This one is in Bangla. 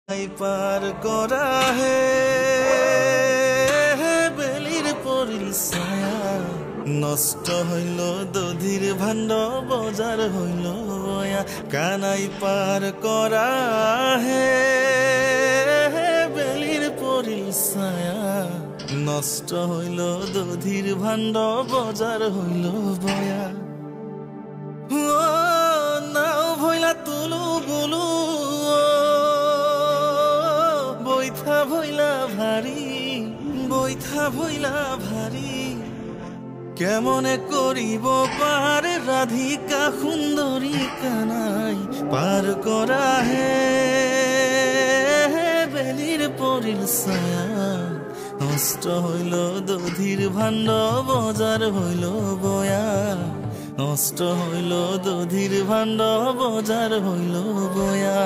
পার করা হে বেলির পরিল ছায়া নষ্ট হইল দধির ভাণ্ড বজার হইল বয়া কানাই পার করা হে বেলির পরিল ছায়া নষ্ট হইল দধির ভাণ্ড বজার হইল বয়া নাও ভইলা তুলু গুলু বৈথা ভইলা ভারী কেমনে করিব পার রাধিকা সুন্দরী কানাই পার করা হে বেলির পরিল ছায়া নষ্ট হইল দধির ভাণ্ড বজার হইল বয়া নষ্ট হইল দধির ভাণ্ড বজার হইল বয়া।